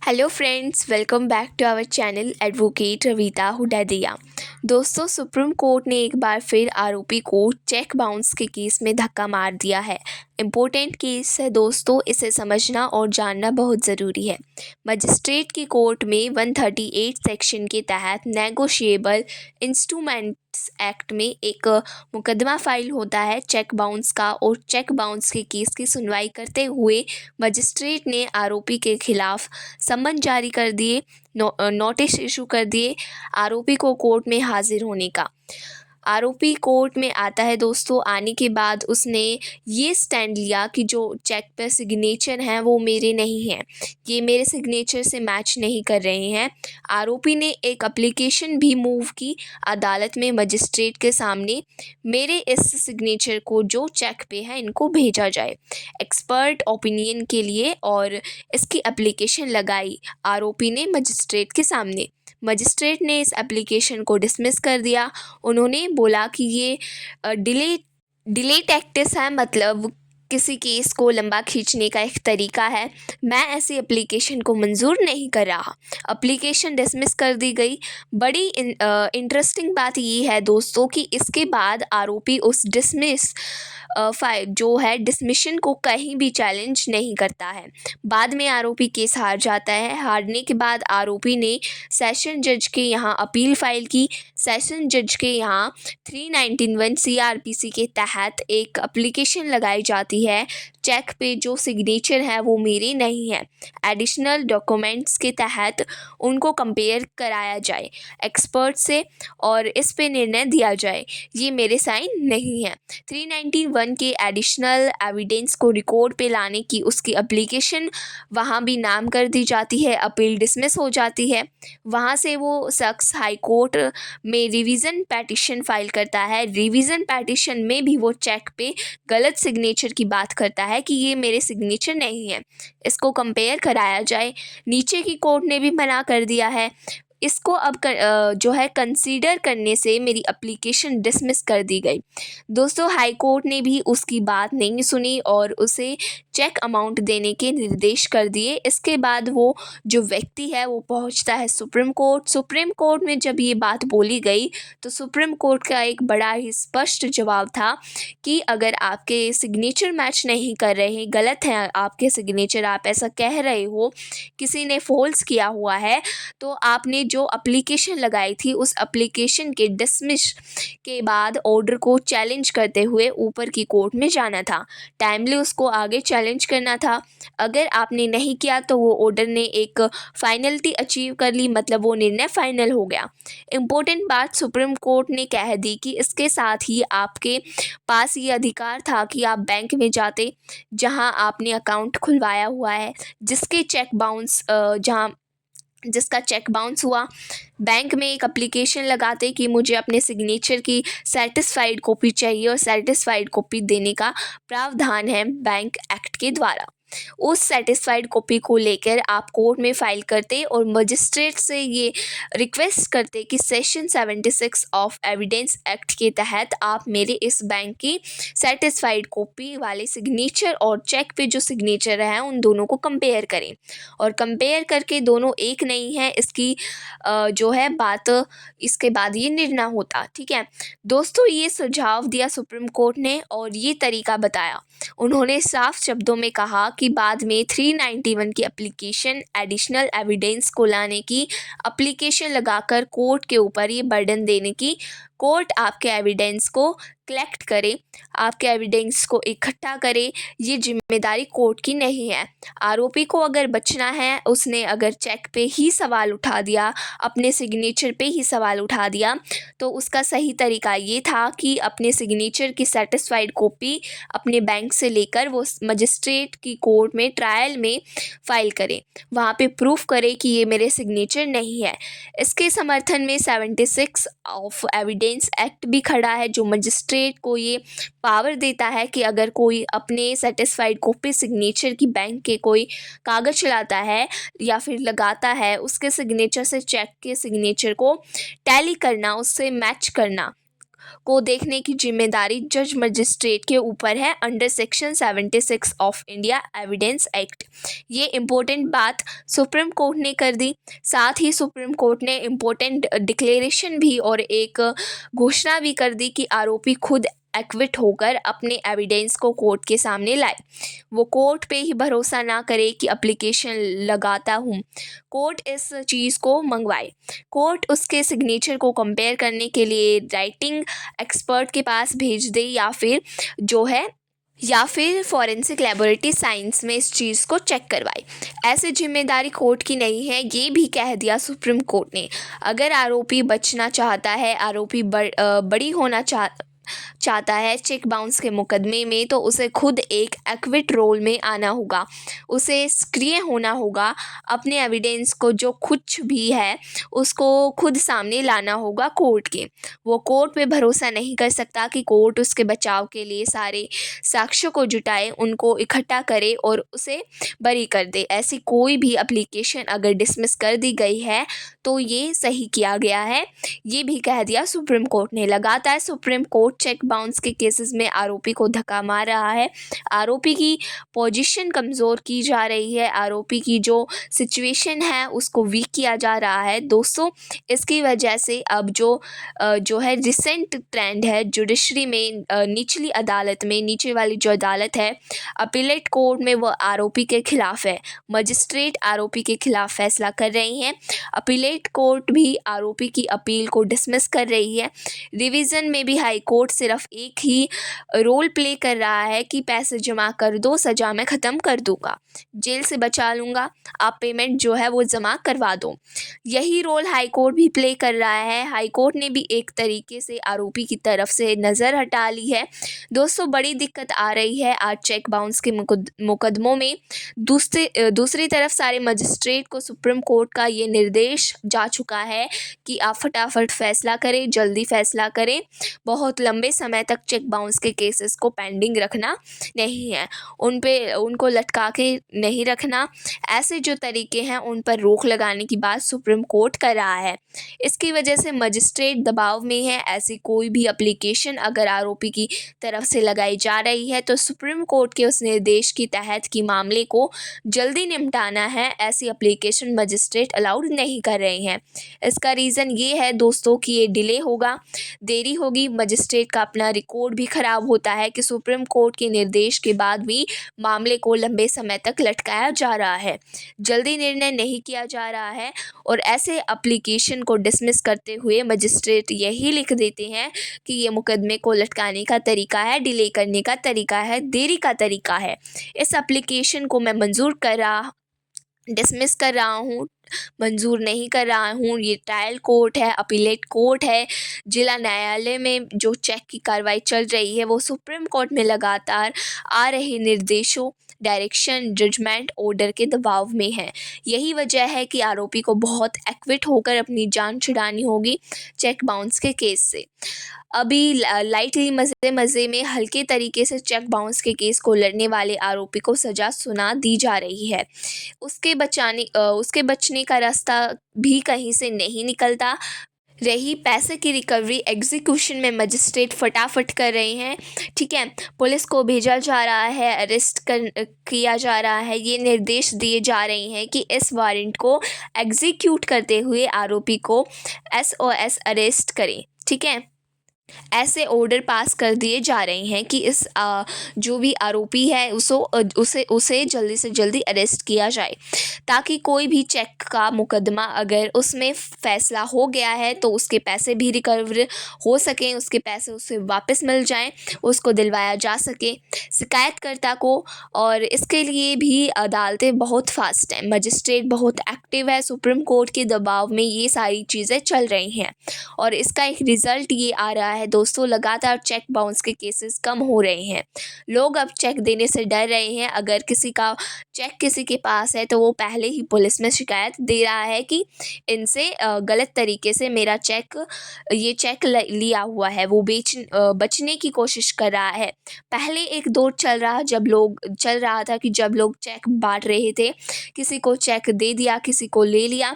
Hello friends, welcome back to our channel advocate Ravita Hudaidiya. दोस्तों, supreme court ने एक बार फिर आरोपी को चेक बाउंस के केस में धक्का मार दिया है। इम्पोर्टेंट केस है दोस्तों, इसे समझना और जानना बहुत ज़रूरी है। मजिस्ट्रेट की कोर्ट में 138 सेक्शन के तहत नेगोशिएबल इंस्ट्रूमेंट्स एक्ट में एक मुकदमा फाइल होता है चेक बाउंस का, और चेक बाउंस के केस की सुनवाई करते हुए मजिस्ट्रेट ने आरोपी के खिलाफ सम्मन जारी कर दिए, नोटिस इशू कर दिए आरोपी को कोर्ट में हाजिर होने का। आरोपी कोर्ट में आता है दोस्तों। आने के बाद उसने ये स्टैंड लिया कि जो चेक पर सिग्नेचर हैं वो मेरे नहीं हैं, ये मेरे सिग्नेचर से मैच नहीं कर रहे हैं। आरोपी ने एक एप्लीकेशन भी मूव की अदालत में मजिस्ट्रेट के सामने, मेरे इस सिग्नेचर को जो चेक पे है इनको भेजा जाए एक्सपर्ट ओपिनियन के लिए, और इसकी एप्लीकेशन लगाई आरोपी ने मजिस्ट्रेट के सामने। मजिस्ट्रेट ने इस एप्लीकेशन को डिसमिस कर दिया। उन्होंने बोला कि ये डिले टैक्टिस है, मतलब किसी केस को लंबा खींचने का एक तरीका है। मैं ऐसी एप्लीकेशन को मंजूर नहीं कर रहा। एप्लीकेशन डिसमिस कर दी गई। बड़ी इंटरेस्टिंग बात ये है दोस्तों कि इसके बाद आरोपी उस डिसमिस फाइल जो है डिसमिशन को कहीं भी चैलेंज नहीं करता है। बाद में आरोपी केस हार जाता है। हारने के बाद आरोपी ने सेशन जज के यहाँ अपील फाइल की। सेशन जज के यहाँ 391 CRPC के तहत एक एप्लीकेशन लगाई जाती है, चेक पे जो सिग्नेचर है वो मेरे नहीं है। एडिशनल डॉक्यूमेंट्स के तहत उनको कंपेयर कराया जाए एक्सपर्ट से और इस पे निर्णय दिया जाए, ये मेरे साइन नहीं है। 391 के एडिशनल एविडेंस को रिकॉर्ड पे लाने की उसकी एप्लीकेशन वहाँ भी नाम कर दी जाती है। अपील डिसमिस हो जाती है। वहाँ से वो शख्स हाई कोर्ट में रिवीजन पैटिशन फाइल करता है। रिवीजन पैटिशन में भी वो चेक पे गलत सिग्नेचर की बात करता है कि ये मेरे सिग्नेचर नहीं है, इसको कंपेयर कराया जाए। नीचे की कोर्ट ने भी मना कर दिया है। इसको अब जो है कंसीडर करने से मेरी एप्लीकेशन डिसमिस कर दी गई। दोस्तों, हाई कोर्ट ने भी उसकी बात नहीं सुनी और उसे चेक अमाउंट देने के निर्देश कर दिए। इसके बाद वो जो व्यक्ति है वो पहुंचता है सुप्रीम कोर्ट। सुप्रीम कोर्ट में जब ये बात बोली गई तो सुप्रीम कोर्ट का एक बड़ा ही स्पष्ट जवाब था कि अगर आपके सिग्नेचर मैच नहीं कर रहे, गलत है आपके सिग्नेचर, आप ऐसा कह रहे हो, किसी ने फॉल्स किया हुआ है, तो आपने जो एप्लीकेशन लगाई थी उस एप्लीकेशन के डिसमिस के बाद ऑर्डर को चैलेंज करते हुए ऊपर की कोर्ट में जाना था। टाइमली उसको आगे चैलेंज करना था। अगर आपने नहीं किया तो वो ऑर्डर ने एक फाइनलिटी अचीव कर ली, मतलब वो निर्णय फाइनल हो गया। इम्पोर्टेंट बात सुप्रीम कोर्ट ने कह दी कि इसके साथ ही आपके पास ये अधिकार था कि आप बैंक में जाते जहां आपने अकाउंट खुलवाया हुआ है, जिसका चेक बाउंस हुआ। बैंक में एक एप्लीकेशन लगाते कि मुझे अपने सिग्नेचर की सेटिस्फाइड कॉपी चाहिए, और सेटिस्फाइड कॉपी देने का प्रावधान है बैंक एक्ट के द्वारा। उस सेटिस्फाइड कॉपी को लेकर आप कोर्ट में फाइल करते और मजिस्ट्रेट से ये रिक्वेस्ट करते कि सेक्शन 76 ऑफ एविडेंस एक्ट के तहत आप मेरे इस बैंक की सेटिस्फाइड कॉपी वाले सिग्नेचर और चेक पे जो सिग्नेचर है उन दोनों को कंपेयर करें, और कंपेयर करके दोनों एक नहीं है इसकी जो है बात, इसके बाद ये निर्णय होता। ठीक है दोस्तों, ये सुझाव दिया सुप्रीम कोर्ट ने और ये तरीका बताया। उन्होंने साफ शब्दों में कहा कि बाद में 391 की एप्लीकेशन एडिशनल एविडेंस को लाने की एप्लीकेशन लगाकर कोर्ट के ऊपर ये बर्डन देने की, कोर्ट आपके एविडेंस को कलेक्ट करे, आपके एविडेंस को इकट्ठा करे, ये जिम्मेदारी कोर्ट की नहीं है। आरोपी को अगर बचना है, उसने अगर चेक पे ही सवाल उठा दिया, अपने सिग्नेचर पे ही सवाल उठा दिया, तो उसका सही तरीका ये था कि अपने सिग्नेचर की सेटिस्फाइड कॉपी अपने बैंक से लेकर वो मजिस्ट्रेट की कोर्ट में ट्रायल में फाइल करे, वहाँ पे प्रूफ करे कि ये मेरे सिग्नेचर नहीं है। इसके समर्थन में 76 ऑफ एविडेंस एक्ट भी खड़ा है, जो मजिस्ट्रेट को ये पावर देता है कि अगर कोई अपने सेटिस्फाइड कॉपी सिग्नेचर की बैंक के कोई कागज़ चलाता है या फिर लगाता है, उसके सिग्नेचर से चेक के सिग्नेचर को टैली करना, उससे मैच करना, को देखने की जिम्मेदारी जज मजिस्ट्रेट के ऊपर है under section 76 of India evidence act. ये इम्पोर्टेंट बात सुप्रीम कोर्ट ने कर दी। साथ ही सुप्रीम कोर्ट ने इम्पोर्टेंट डिक्लेरेशन भी और एक घोषणा भी कर दी कि आरोपी खुद एक्विट होकर अपने एविडेंस को कोर्ट के सामने लाए। वो कोर्ट पे ही भरोसा ना करे कि एप्लीकेशन लगाता हूँ, कोर्ट इस चीज़ को मंगवाए। कोर्ट उसके सिग्नेचर को कंपेयर करने के लिए राइटिंग एक्सपर्ट के पास भेज दे या फिर फॉरेंसिक लेबोरेटरी साइंस में इस चीज़ को चेक करवाए। ऐसी जिम्मेदारी कोर्ट की नहीं है, ये भी कह दिया सुप्रीम कोर्ट ने। अगर आरोपी बचना चाहता है, आरोपी बड़ी होना चाहता है चेक बाउंस के मुकदमे में, तो उसे खुद एक एक्विट रोल में आना होगा। उसे सक्रिय होना होगा। अपने एविडेंस को जो कुछ भी है उसको खुद सामने लाना होगा कोर्ट के। वो कोर्ट पे भरोसा नहीं कर सकता कि कोर्ट उसके बचाव के लिए सारे साक्ष्यों को जुटाए, उनको इकट्ठा करे और उसे बरी कर दे। ऐसी कोई भी एप्लीकेशन अगर डिसमिस कर दी गई है तो ये सही किया गया है, ये भी कह दिया सुप्रीम कोर्ट ने। लगातार सुप्रीम कोर्ट चेक बाउंस के केसेस में आरोपी को धक्का मार रहा है। आरोपी की पोजीशन कमज़ोर की जा रही है, आरोपी की जो सिचुएशन है उसको वीक किया जा रहा है। दोस्तों, इसकी वजह से अब जो है रिसेंट ट्रेंड है जुडिशरी में, निचली अदालत में, नीचे वाली जो अदालत है अपीलेट कोर्ट में, वो आरोपी के खिलाफ है। मजिस्ट्रेट आरोपी के खिलाफ फैसला कर रही हैं। अपीलेट कोर्ट भी आरोपी की अपील को डिसमिस कर रही है। रिवीजन में भी हाई कोर्ट सिर्फ एक ही रोल प्ले कर रहा है कि पैसे जमा कर दो, सज़ा मैं ख़त्म कर दूंगा, जेल से बचा लूँगा, आप पेमेंट जो है वो जमा करवा दो। यही रोल हाई कोर्ट भी प्ले कर रहा है। हाई कोर्ट ने भी एक तरीके से आरोपी की तरफ से नज़र हटा ली है। दोस्तों, बड़ी दिक्कत आ रही है आज चेक बाउंस के मुकदमों में। दूसरी तरफ सारे मजिस्ट्रेट को सुप्रीम कोर्ट का ये निर्देश जा चुका है कि आप फटाफट फैसला करें, जल्दी फैसला करें। बहुत लंबे समय तक चेक बाउंस के केसेस को पेंडिंग रखना नहीं है, उनको लटका के नहीं रखना। ऐसे जो तरीके हैं उन पर रोक लगाने की बात सुप्रीम कोर्ट कर रहा है। इसकी वजह से मजिस्ट्रेट दबाव में है। ऐसी कोई भी एप्लीकेशन अगर आरोपी की तरफ से लगाई जा रही है तो सुप्रीम कोर्ट के उस निर्देश के तहत कि मामले को जल्दी निपटाना है, ऐसी एप्लीकेशन मजिस्ट्रेट अलाउड नहीं कर रहे हैं। इसका रीज़न ये है दोस्तों कि ये डिले होगा, देरी होगी। मजिस्ट्रेट का अपना रिकॉर्ड भी ख़राब होता है कि सुप्रीम कोर्ट के निर्देश के बाद भी मामले को लंबे समय तक लटकाया जा रहा है, जल्दी निर्णय नहीं किया जा रहा है। और ऐसे एप्लीकेशन को डिसमिस करते हुए मजिस्ट्रेट यही लिख देते हैं कि ये मुकदमे को लटकाने का तरीका है, डिले करने का तरीका है, देरी का तरीका है। इस एप्लीकेशन को मैं डिसमिस कर रहा हूँ, मंजूर नहीं कर रहा हूँ। ये ट्रायल कोर्ट है, अपीलेट कोर्ट है, जिला न्यायालय में जो चेक की कार्रवाई चल रही है वो सुप्रीम कोर्ट में लगातार आ रहे निर्देशों, डायरेक्शन, जजमेंट, ऑर्डर के दबाव में है। यही वजह है कि आरोपी को बहुत एक्विट होकर अपनी जान छुड़ानी होगी चेक बाउंस के केस से। अभी लाइटली मज़े में हल्के तरीके से चेक बाउंस के केस को लड़ने वाले आरोपी को सज़ा सुना दी जा रही है। उसके बचने का रास्ता भी कहीं से नहीं निकलता। रही पैसे की रिकवरी, एग्जीक्यूशन में मजिस्ट्रेट फटाफट कर रहे हैं, ठीक है। पुलिस को भेजा जा रहा है, अरेस्ट किया जा रहा है, ये निर्देश दिए जा रहे हैं कि इस वारंट को एग्जीक्यूट करते हुए आरोपी को SOS अरेस्ट करें, ठीक है। ऐसे ऑर्डर पास कर दिए जा रहे हैं कि इस जो भी आरोपी है उसे जल्दी से जल्दी अरेस्ट किया जाए, ताकि कोई भी चेक का मुकदमा अगर उसमें फ़ैसला हो गया है तो उसके पैसे भी रिकवर हो सकें, उसके पैसे उसे वापस मिल जाएं, उसको दिलवाया जा सके शिकायतकर्ता को। और इसके लिए भी अदालतें बहुत फास्ट हैं, मजिस्ट्रेट बहुत एक्टिव है। सुप्रीम कोर्ट के दबाव में ये सारी चीज़ें चल रही हैं और इसका एक रिज़ल्ट ये आ रहा है दोस्तों, लगातार चेक बाउंस के केसेस कम हो रहे हैं। लोग अब चेक देने से डर रहे हैं। अगर किसी का चेक किसी के पास है तो वो पहले ही पुलिस में शिकायत दे रहा है कि इनसे गलत तरीके से मेरा ये चेक लिया हुआ है, वो बचने की कोशिश कर रहा है। पहले एक दौर चल रहा था कि जब लोग चेक बांट रहे थे, किसी को चेक दे दिया, किसी को ले लिया।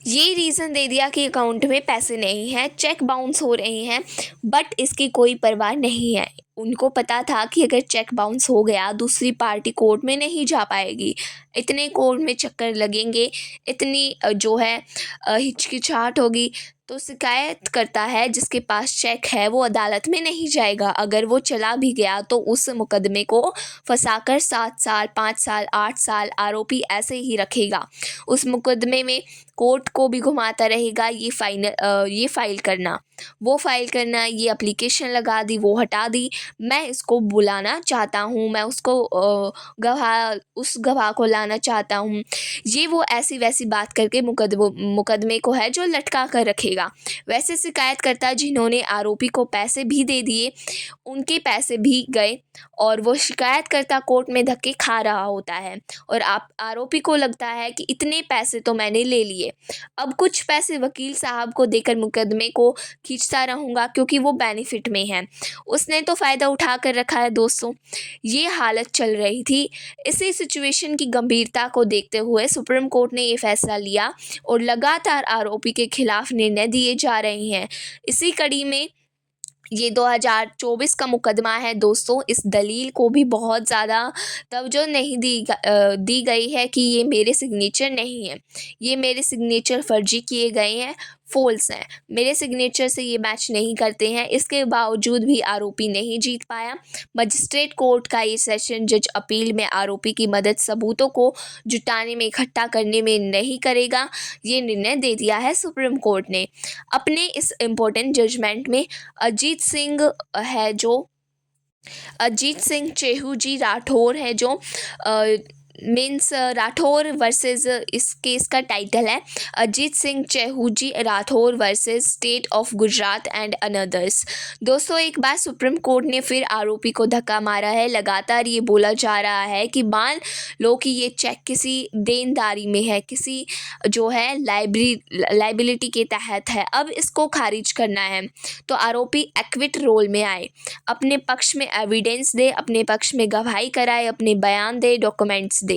ये रीज़न दे दिया कि अकाउंट में पैसे नहीं हैं, चेक बाउंस हो रहे हैं, बट इसकी कोई परवाह नहीं है। उनको पता था कि अगर चेक बाउंस हो गया दूसरी पार्टी कोर्ट में नहीं जा पाएगी, इतने कोर्ट में चक्कर लगेंगे, इतनी जो है हिचकिचाहट होगी, तो शिकायत करता है जिसके पास चेक है वो अदालत में नहीं जाएगा। अगर वो चला भी गया तो उस मुकदमे को फंसाकर 7 साल, 5 साल, 8 साल आरोपी ऐसे ही रखेगा। उस मुकदमे में कोर्ट को भी घुमाता रहेगा। ये फ़ाइल करना, वो फ़ाइल करना, ये एप्लीकेशन लगा दी, वो हटा दी, मैं इसको बुलाना चाहता हूँ, मैं उसको उस गवाह को लाना चाहता हूँ। ये वो ऐसी वैसी बात करके मुकदमे को है जो लटका कर रखेगा। वैसे शिकायतकर्ता जिन्होंने आरोपी को पैसे भी दे दिए, उनके पैसे भी गए और वो शिकायतकर्ता कोर्ट में धक्के खा रहा होता है और आप आरोपी को लगता है कि इतने पैसे तो मैंने ले लिए, अब कुछ पैसे वकील साहब को देकर मुकदमे को खींचता रहूँगा क्योंकि वो बेनिफिट में है। उसने तो फ़ायदा उठा कर रखा है दोस्तों। ये हालत चल रही थी। इसी सिचुएशन की गंभीरता को देखते हुए सुप्रीम कोर्ट ने ये फैसला लिया और लगातार आरोपी के खिलाफ निर्णय दिए जा रहे हैं। इसी कड़ी में ये 2024 का मुकदमा है दोस्तों। इस दलील को भी बहुत ज़्यादा तवज्जो नहीं दी गई है कि ये मेरे सिग्नेचर नहीं है, ये मेरे सिग्नेचर फर्जी किए गए हैं, फ़ॉल्स हैं, मेरे सिग्नेचर से ये मैच नहीं करते हैं। इसके बावजूद भी आरोपी नहीं जीत पाया। मजिस्ट्रेट कोर्ट का ये सेशन जज अपील में आरोपी की मदद सबूतों को जुटाने में, इकट्ठा करने में नहीं करेगा, ये निर्णय दे दिया है सुप्रीम कोर्ट ने। अपने इस इम्पोर्टेंट जजमेंट में अजीत सिंह चेहू जी राठौर है जो राठौर वर्सेस, इस केस का टाइटल है Ajit Singh Chehu ji Rathore versus state of Gujarat and others. दोस्तों एक बार सुप्रीम कोर्ट ने फिर आरोपी को धक्का मारा है। लगातार ये बोला जा रहा है कि मान लो कि ये चेक किसी देनदारी में है, किसी जो है लाइबिलिटी के तहत है, अब इसको खारिज करना है तो आरोपी एक्विट रोल में आए, अपने पक्ष में एविडेंस दे, अपने पक्ष में गवाही कराए, अपने बयान दे, डॉक्यूमेंट्स दे।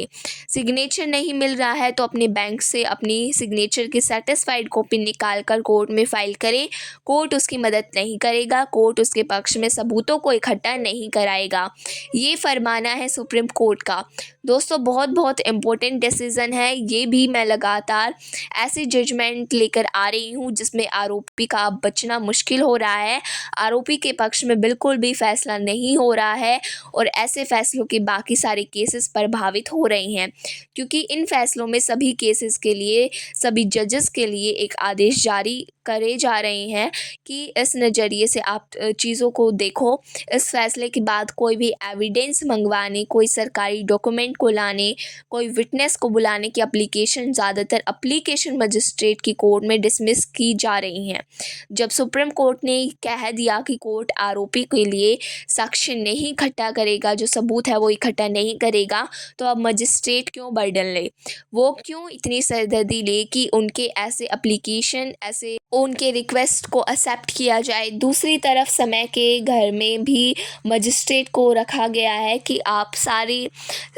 सिग्नेचर नहीं मिल रहा है तो अपने बैंक से अपनी सिग्नेचर की सेटिस्फाइड कॉपी निकाल कर कोर्ट में फाइल करे। कोर्ट उसकी मदद नहीं करेगा, कोर्ट उसके पक्ष में सबूतों को इकट्ठा नहीं कराएगा। ये फरमाना है सुप्रीम कोर्ट का। दोस्तों बहुत बहुत इम्पोर्टेंट डिसीज़न है ये भी। मैं लगातार ऐसी जजमेंट लेकर आ रही हूँ जिसमें आरोपी का अब बचना मुश्किल हो रहा है, आरोपी के पक्ष में बिल्कुल भी फैसला नहीं हो रहा है और ऐसे फैसलों के बाकी सारे केसेस प्रभावित हो रहे हैं क्योंकि इन फैसलों में सभी केसेस के लिए, सभी जजेस के लिए एक आदेश जारी करे जा रहे हैं कि इस नज़रिए से आप चीज़ों को देखो। इस फैसले के बाद कोई भी एविडेंस मंगवाने, कोई सरकारी डॉक्यूमेंट को लाने, कोई विटनेस को बुलाने की ज़्यादातर एप्लीकेशन मजिस्ट्रेट की कोर्ट में डिसमिस की जा रही हैं। जब सुप्रीम कोर्ट ने कह दिया कि कोर्ट आरोपी के लिए साक्ष्य नहीं इकट्ठा करेगा, जो सबूत है वो इकट्ठा नहीं करेगा, तो अब मजिस्ट्रेट क्यों बर्डन ले, वो क्यों इतनी सरदर्दी ले कि उनके ऐसे एप्लीकेशन, ऐसे उनके रिक्वेस्ट को एक्सेप्ट किया जाए। दूसरी तरफ समय के घर में भी मजिस्ट्रेट को रखा गया है कि आप सारी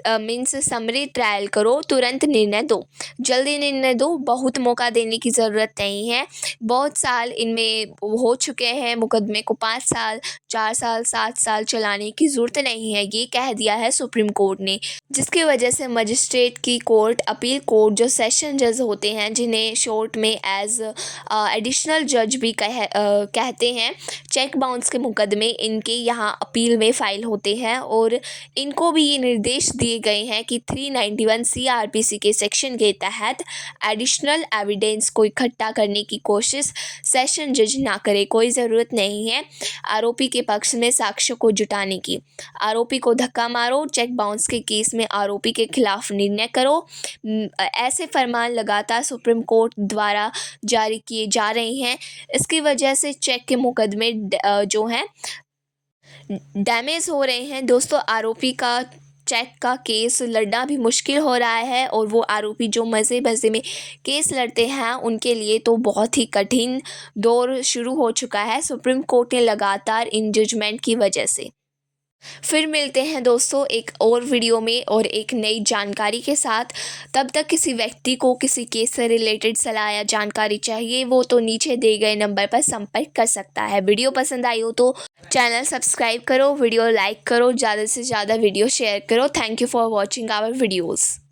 मीन्स समरी ट्रायल करो, तुरंत निर्णय दो, जल्दी निर्णय दो, बहुत मौका देने की ज़रूरत नहीं है। बहुत साल इनमें हो चुके हैं, मुकदमे को 5 साल, 4 साल, 7 साल चलाने की ज़रूरत नहीं है, ये कह दिया है सुप्रीम कोर्ट ने। जिसकी वजह से मजिस्ट्रेट की कोर्ट, अपील कोर्ट, जो सेशन जज होते हैं जिन्हें शॉर्ट में एज एडिशनल जज भी कहते हैं, चेक बाउंस के मुकदमे इनके यहाँ अपील में फ़ाइल होते हैं और इनको भी ये निर्देश दिए गए हैं कि 391 CRPC के सेक्शन के तहत एडिशनल एविडेंस को इकट्ठा करने की कोशिश सेशन जज ना करे। कोई ज़रूरत नहीं है आरोपी के पक्ष में साक्ष्य को जुटाने की। आरोपी को धक्का मारो, चेक बाउंस के केस में आरोपी के खिलाफ निर्णय करो। ऐसे फरमान लगातार सुप्रीम कोर्ट द्वारा जारी किए जा रहे हैं। इसकी वजह से चेक के मुकदमे जो हैं डैमेज हो रहे हैं। दोस्तों आरोपी का चेक का केस लड़ना भी मुश्किल हो रहा है और वो आरोपी जो मज़े में केस लड़ते हैं उनके लिए तो बहुत ही कठिन दौर शुरू हो चुका है सुप्रीम कोर्ट ने लगातार इन जजमेंट की वजह से। फिर मिलते हैं दोस्तों एक और वीडियो में और एक नई जानकारी के साथ। तब तक किसी व्यक्ति को किसी केस से रिलेटेड सलाह या जानकारी चाहिए, वो तो नीचे दिए गए नंबर पर संपर्क कर सकता है। वीडियो पसंद आई हो तो चैनल सब्सक्राइब करो, वीडियो लाइक करो, ज़्यादा से ज़्यादा वीडियो शेयर करो। Thank you for watching our videos.